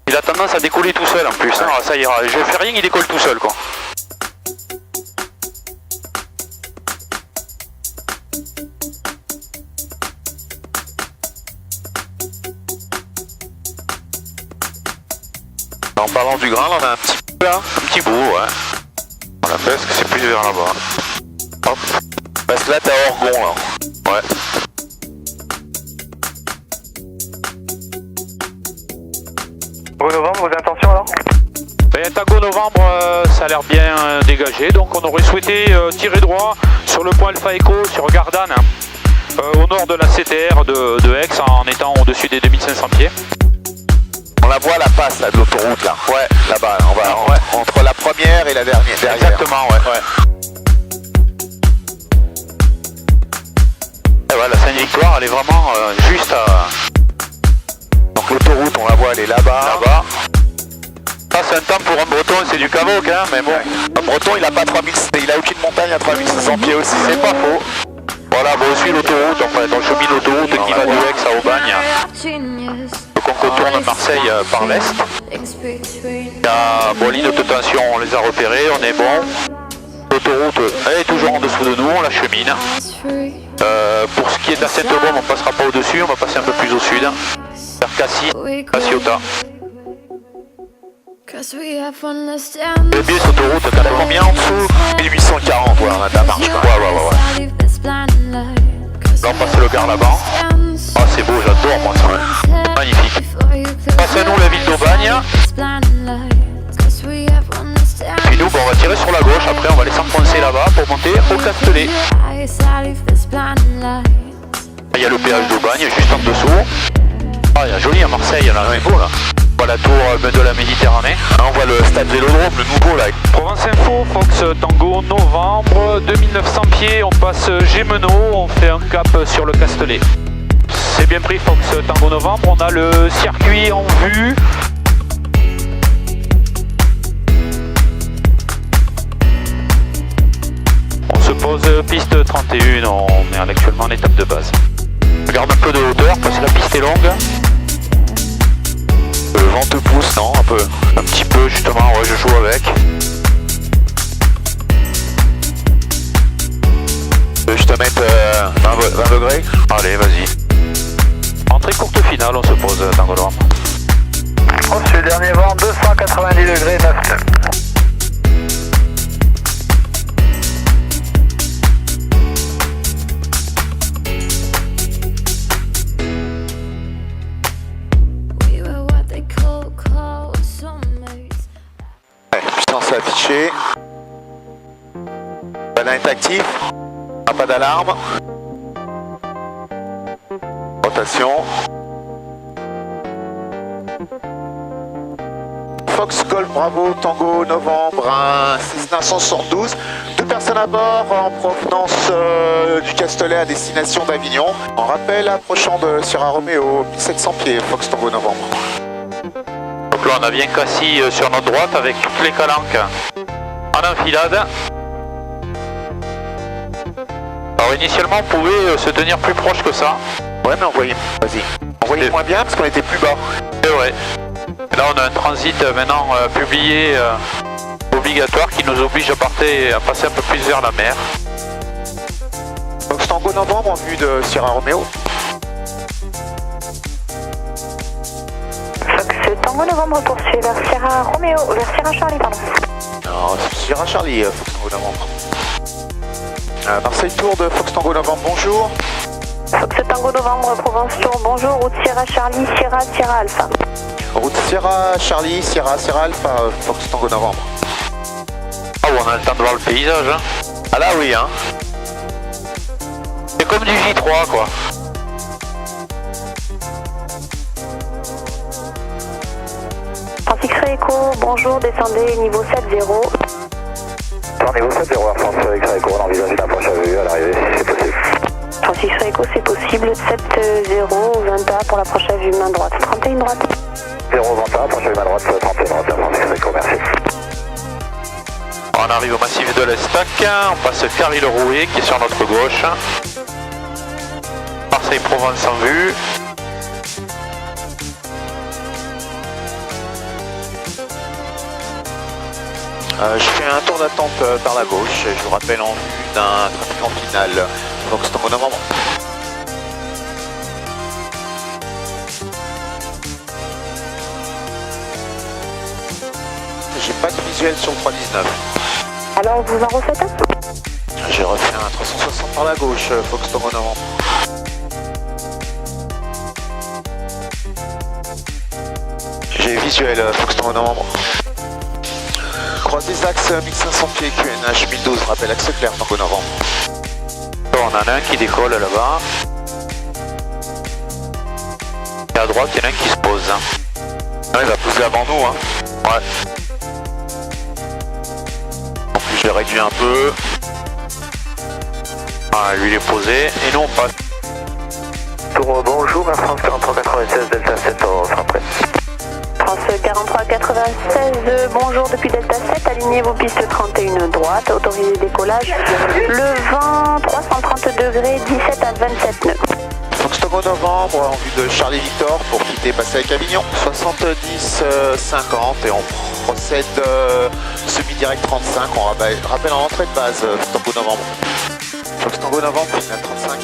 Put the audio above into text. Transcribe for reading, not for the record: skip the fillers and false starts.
Il a tendance à décoller tout seul en plus, hein. Ça ira, je fais rien, il décolle tout seul quoi. En parlant du grain, là, on a un petit peu là. Un petit bout, ouais. Voilà, parce que c'est plus vers là-bas. Hop. Parce que là, t'es à Orgon, là. Ouais. Au novembre, vos intentions alors? Ben, Tango Novembre, ça a l'air bien dégagé, donc on aurait souhaité tirer droit sur le point Alpha Echo sur Gardanne, au nord de la CTR de Aix, en étant au-dessus des 2500 pieds. On la voit la passe là, de l'autoroute là. Ouais, là-bas, on va entre la première et la dernière. Derrière. Exactement, ouais. Et voilà, la Sainte-Victoire, elle est vraiment juste à... Donc l'autoroute, on la voit, elle est là-bas. Là-bas. Ça, c'est un temps pour un breton, c'est du cavoc, hein, mais bon. Un breton, il a pas 3000, il a au-dessus de montagne à 3500 pieds aussi. C'est pas faux. Voilà, bon, on suit l'autoroute, enfin, on chemine l'autoroute qui va de Aix à Aubagne. Donc on contourne Marseille par l'est. Il y a bon, ligne de tension, on les a repérés, on est bon. L'autoroute, elle est toujours en dessous de nous, on la chemine. Pour ce qui est de la Sainte-Baume, on passera pas au-dessus, on va passer un peu plus au sud. Vers Cassis, Cassiota. Le biais cette autoroute, t'as Combien en dessous? 1840, ouais, on a de la marche. Ouais. Là on passe le Gard là-bas. Ah c'est beau, j'adore moi ça. Magnifique. Passez à nous la ville d'Aubagne. Puis nous, bon, on va tirer sur la gauche, après on va aller s'enfoncer là-bas pour monter au Castellet. Il y a le péage d'Aubagne juste en dessous. Ah, il y a joli à Marseille, là, c'est beau là. On voit la tour de la Méditerranée. On voit le stade Vélodrome, le nouveau là. Provence Info, Fox Tango, novembre, 2900 pieds, on passe Gémeneau, on fait un cap sur le Castellet. C'est bien pris Fox Tango novembre, on a le circuit en vue. On se pose piste 31, on est actuellement en étape de base. Je garde un peu de hauteur parce que la piste est longue. Le vent te pousse, non? Un peu. Un petit peu justement, ouais, je joue avec. Je te mette 20 degrés? Allez, vas-y. Entrée courte finale, on se pose Tango novembre. Reçu, dernier vent, 290 degrés, 9 nœuds. Puissance affichée. Badin est actif. Pas d'alarme. Rotation. Fox Golf Bravo Tango novembre, un Cessna 172. 2 personnes à bord en provenance du Castellet à destination d'Avignon. En rappel approchant de Sierra Romeo, 1700 pieds, Fox Tango novembre. Donc là on a bien Cassis sur notre droite avec toutes les calanques en enfilade. Alors initialement on pouvait se tenir plus proche que ça. Ouais mais envoyez, vas-y. Envoyez moins bien parce qu'on était plus bas. C'est vrai. Et là on a un transit maintenant publié obligatoire qui nous oblige à passer un peu plus vers la mer. Fox Tango novembre en vue de Sierra Romeo. Fox Tango novembre poursuit vers Sierra Romeo, vers Sierra Charlie, pardon. Non, Sierra Charlie, Fox Tango novembre. Marseille Tour de Fox Tango novembre, bonjour. Fox Tango novembre, Provence Tour, bonjour, route Sierra Charlie, Sierra, Sierra Alpha. Route Sierra Charlie, Sierra, Sierra Alpha, Fox Tango novembre. Ah ouais, on a le temps de voir le paysage. Hein. Ah là oui, hein. C'est comme du J3 quoi. France X-Ray Echo, bonjour, descendez niveau 7-0. Niveau 7-0, France X-Ray Echo, on envisage une approche à vue à l'arrivée si c'est possible. France X-Ray Echo, c'est possible, 7-0, 20A pour l'approche à vue main droite, 31 droite. 0 20A, approche à vue main droite, 31 droite, France X-Ray Echo, merci. On arrive au massif de l'Estac, on passe Carry-le-Rouet qui est sur notre gauche. Marseille-Provence en vue. Je fais un tour d'attente par la gauche, je vous rappelle en vue d'un trafiquant final. Donc c'est en novembre. J'ai pas de visuel sur le 319. Alors vous en refaites un? J'ai refait un 360 par la gauche, Fox Tango Novembre. J'ai visuel, Fox Tango Novembre. Croise des axes 1500 pieds, QNH 1012, rappel axe clair, Tango Novembre. On en a un qui décolle là-bas. Et à droite, il y en a un qui se pose. Ah, il va poser avant nous. Hein. Ouais. En plus, je l'ai réduit un peu. Ah, lui, il est posé. Et nous, on passe. Tour bonjour, Air France 4396 Delta 7, on sera prêt. France 4396, bonjour depuis Delta 7, alignez vos pistes 31 droite, autorisé décollage, le vent 330 degrés, 17 à 27 nœuds. Fox Tango Novembre en vue de Charlie Victor pour quitter passer avec Avignon. 70-50 et on procède semi-direct 35, on rappelle en entrée de base Fox Tango Novembre. Fox Tango Novembre, final 35.